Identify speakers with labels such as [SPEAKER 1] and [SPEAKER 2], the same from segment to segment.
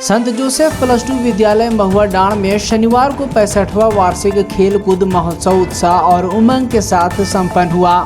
[SPEAKER 1] संत Joseph plus two विद्यालय महुआ डांड में शनिवार को 65वां वार्षिक खेल कूद महोत्सव उत्साह और उमंग के साथ संपन्न हुआ।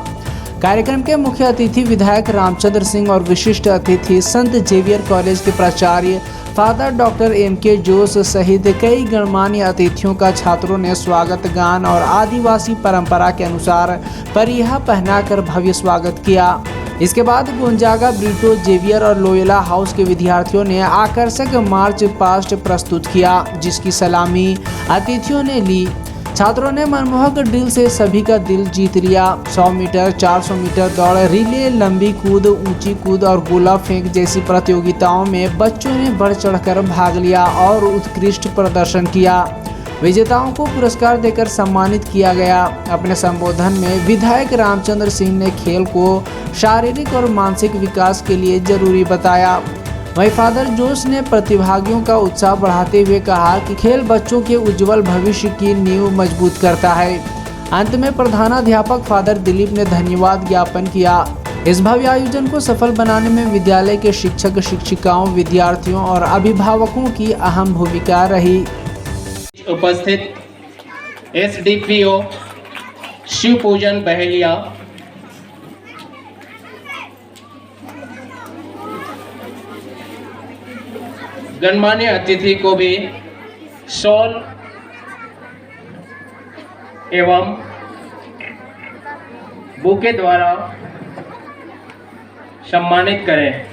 [SPEAKER 1] कार्यक्रम के मुख्य अतिथि विधायक रामचंद्र सिंह और विशिष्ट अतिथि संत जेवियर कॉलेज के प्राचार्य फादर डॉक्टर एम.के. जोश सहित कई गणमान्य अतिथियों का छात्रों ने स्वागत गान और आदिवासी परंपरा के अनुसार परिहा पहनाकर भव्य स्वागत किया। इसके बाद गोंजागा, ब्रिटो, जेवियर और लोयोला हाउस के विद्यार्थियों ने आकर्षक मार्च पास्ट प्रस्तुत किया, जिसकी सलामी अतिथियों ने ली। छात्रों ने मनमोहक ड्रिल से सभी का दिल जीत लिया। 100 मीटर, 400 मीटर दौड़, रिले, लंबी कूद, ऊंची कूद और गोला फेंक जैसी प्रतियोगिताओं में बच्चों ने बढ़ चढ़कर भाग लिया और उत्कृष्ट प्रदर्शन किया। विजेताओं को पुरस्कार देकर सम्मानित किया गया। अपने संबोधन में विधायक रामचंद्र सिंह ने खेल को शारीरिक और मानसिक विकास के लिए जरूरी बताया। वहीं फादर जोश ने प्रतिभागियों का उत्साह बढ़ाते हुए कहा कि खेल बच्चों के उज्जवल भविष्य की नींव मजबूत करता है। अंत में प्रधानाध्यापक फादर दिलीप ने धन्यवाद ज्ञापन किया। इस भव्य आयोजन को सफल बनाने में विद्यालय के शिक्षक, शिक्षिकाओं, विद्यार्थियों और अभिभावकों की अहम भूमिका रही।
[SPEAKER 2] उपस्थित एसडीपीओ शिव पूजन बहेलिया, गणमान्य अतिथि को भी शॉल एवं बुके द्वारा सम्मानित करें।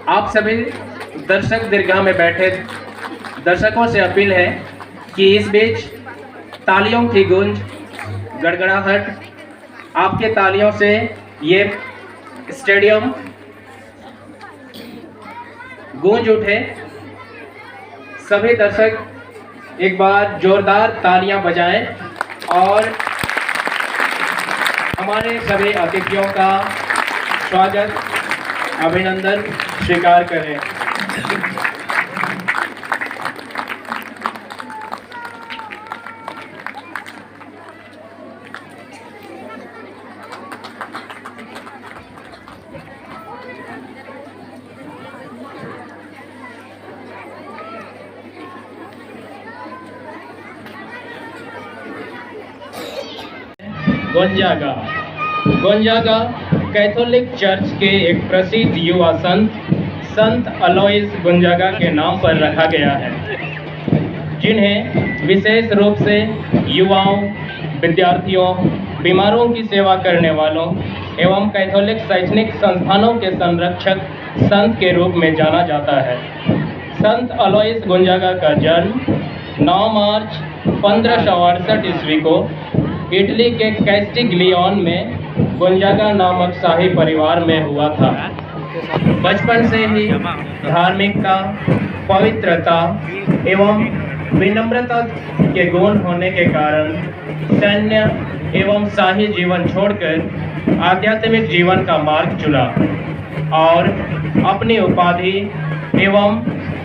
[SPEAKER 2] आप सभी दर्शक दीर्घा में बैठे दर्शकों से अपील है कि इस बीच तालियों की गूंज, गड़गड़ाहट, आपके तालियों से ये स्टेडियम गूंज उठे। सभी दर्शक एक बार जोरदार तालियां बजाएं और हमारे सभी अतिथियों का स्वागत, अभिनंदन स्वीकार करें। गोंजागा कैथोलिक चर्च के एक प्रसिद्ध युवा संत अलोइस गोंजागा के नाम पर रखा गया है, जिन्हें विशेष रूप से युवाओं, विद्यार्थियों, बीमारों की सेवा करने वालों एवं कैथोलिक शैक्षणिक संस्थानों के संरक्षक संत के रूप में जाना जाता है। संत अलोइस गोंजागा का जन्म 9 मार्च 1568 ईस्वी को इटली के कैस्टिग्लियोन में गोंजागा नामक शाही परिवार में हुआ था। बचपन से ही धार्मिकता, पवित्रता एवं विनम्रता के गुण होने के कारण सैन्य एवं शाही जीवन छोड़कर आध्यात्मिक जीवन का मार्ग चुना और अपनी उपाधि एवम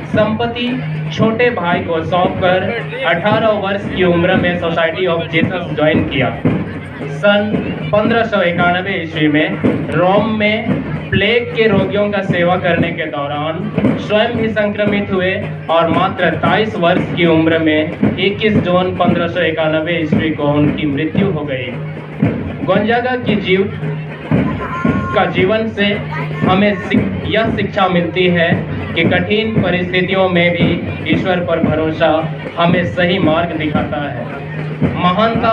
[SPEAKER 2] संपत्ति छोटे भाई को सौंपकर 18 वर्ष की उम्र में सोसाइटी ऑफ जीसस ज्वाइन किया। सन 1591 ईस्वी में रोम में प्लेग के रोगियों का सेवा करने के दौरान स्वयं भी संक्रमित हुए और मात्र 23 वर्ष की उम्र में 21 जून 1591 ईस्वी को उनकी मृत्यु हो गई। गोंजागा की जीवन से हमें यह शिक्षा मिलती है कि कठिन परिस्थितियों में भी ईश्वर पर भरोसा हमें सही मार्ग दिखाता है। महानता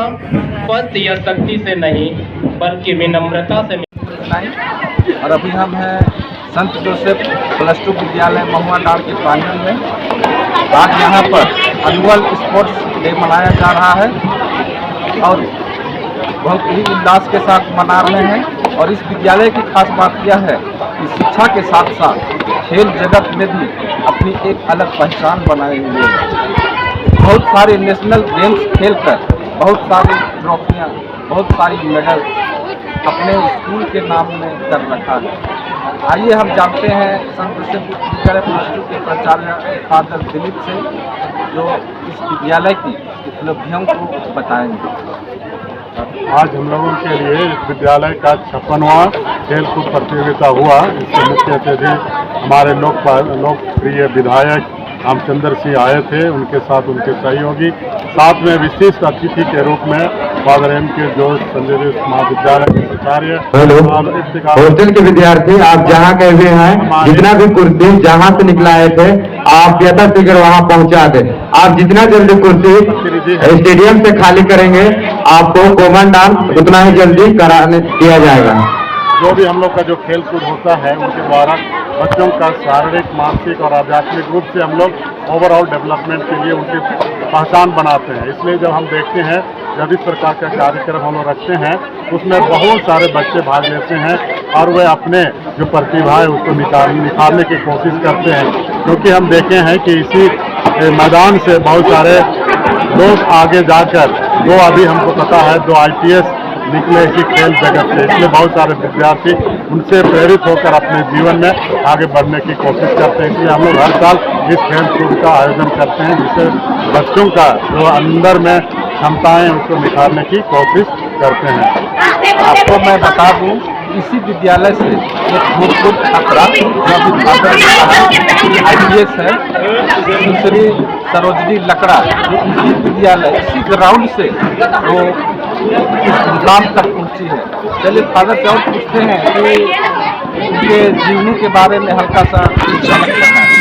[SPEAKER 2] पद या शक्ति से नहीं बल्कि विनम्रता से।
[SPEAKER 3] और अभी हम हैं संत जोसेफ प्लस टू विद्यालय महुआ डांड के प्रांगण में। आज यहाँ पर एनुअल स्पोर्ट्स डे मनाया जा रहा है और बहुत ही उल्लास के साथ मना रहे हैं। और इस विद्यालय की खास बात यह है कि शिक्षा के साथ साथ खेल जगत में भी अपनी एक अलग पहचान बनाए हुए हैं। बहुत सारे नेशनल गेम्स खेलकर बहुत सारी ट्रॉफियाँ, बहुत सारी मेडल अपने स्कूल के नाम में कर रखा है। आइए हम जानते हैं संत जोसेफ विद्यालय प्लस टू के प्राचार्य फादर दिलीप से, जो इस विद्यालय की उपलब्धियों को बताएंगे।
[SPEAKER 4] आज हम लोगों के लिए विद्यालय का 56वां खेल कूद प्रतियोगिता हुआ। इसके मुख्य अतिथि हमारे लोकप्रिय विधायक रामचंद्र सिंह आए थे, उनके साथ उनके सहयोगी, साथ में विशिष्ट अतिथि के रूप में फादर एम के जोश संजय देव महाविद्यालय के प्राचार्य,
[SPEAKER 5] हॉस्टल के विद्यार्थी, आप जहाँ कहे हुए हैं, जितना भी कुर्सी जहाँ से निकला आए थे, आप यथाशीघ्र वहाँ पहुँचा दें। आप जितना जल्दी कुर्सी स्टेडियम से खाली करेंगे, आपको कॉमन डांस उतना ही जल्दी कराने दिया जाएगा।
[SPEAKER 4] जो भी हम लोग का जो खेल कूद होता है, उनके द्वारा बच्चों का शारीरिक, मानसिक और आध्यात्मिक रूप से हम लोग ओवरऑल डेवलपमेंट के लिए उनकी पहचान बनाते हैं। इसलिए जब हम देखते हैं जब इस प्रकार का कार्यक्रम हम लोग रखते हैं, उसमें बहुत सारे बच्चे भाग लेते हैं और वे अपने जो प्रतिभा है उसको निखारने की कोशिश करते हैं। क्योंकि हम देखे हैं कि इसी मैदान से बहुत सारे लोग आगे जाकर, दो अभी हमको पता है 2 IPS निकले इसी खेल जगत से, इसलिए बहुत सारे विद्यार्थी उनसे प्रेरित होकर अपने जीवन में आगे बढ़ने की कोशिश करते हैं। इसलिए हम लोग हर साल इस खेल कूद का आयोजन करते हैं, जिससे बच्चों का जो अंदर में क्षमताएं उसको निखारने की कोशिश करते हैं।
[SPEAKER 3] आपको मैं बता दूं, इसी विद्यालय से एक भूतपूर्व छात्रा IPS है, दूसरी सरोजनी लकड़ा, जो इसी विद्यालय, इसी ग्राउंड से वो इस मुकाम तक पहुंची है। चलिए फादर से और पूछते हैं कि उनके जीवनी के बारे में हल्का सा समझना है।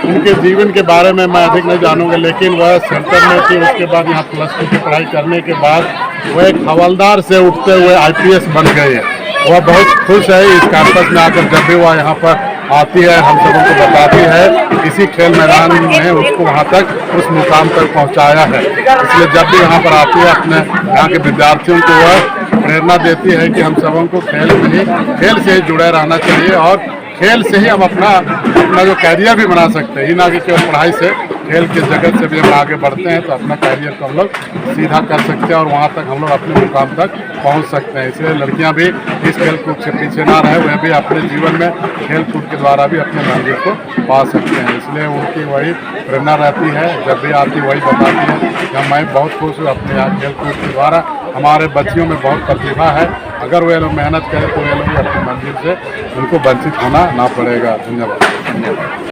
[SPEAKER 4] उनके जीवन के बारे में मैं अधिक नहीं जानूंगा, लेकिन वह सेंटर में थी, उसके बाद यहाँ +2 की पढ़ाई करने के बाद वह एक हवलदार से उठते हुए IPS बन गए हैं। वह बहुत खुश है इस कैंपस में आकर। जब भी वह यहाँ पर आती है, हम सबों को बताती है, इसी खेल मैदान में उसको वहाँ तक, उस मुकाम तक पहुँचाया है। इसलिए जब भी यहाँ पर आती है, अपने यहाँ के विद्यार्थियों को वह प्रेरणा देती है कि हम सबों को खेल से ही जुड़े रहना चाहिए और खेल से ही हम अपना जो कैरियर भी बना सकते हैं। ही ना कि केवल पढ़ाई से, खेल के जगत से भी हम आगे बढ़ते हैं तो अपना कैरियर को हम लोग सीधा कर सकते हैं और वहाँ तक हम लोग अपने मुकाम तक पहुँच सकते हैं। इसलिए लड़कियाँ भी इस खेल कूद से पीछे ना रहे, वह भी अपने जीवन में खेल कूद के द्वारा भी अपने मंजिल को पा सकते हैं। इसलिए उनकी वही प्रेरणा रहती है, जब भी आती वही बताती है कि मैं बहुत खुश हूँ अपने यहाँ खेल कूद के द्वारा। हमारे बच्चियों में बहुत प्रतिभा है, अगर वे लोग मेहनत करें तो वे लोग अपनी मंजिल से उनको वंचित होना ना पड़ेगा। धन्यवाद।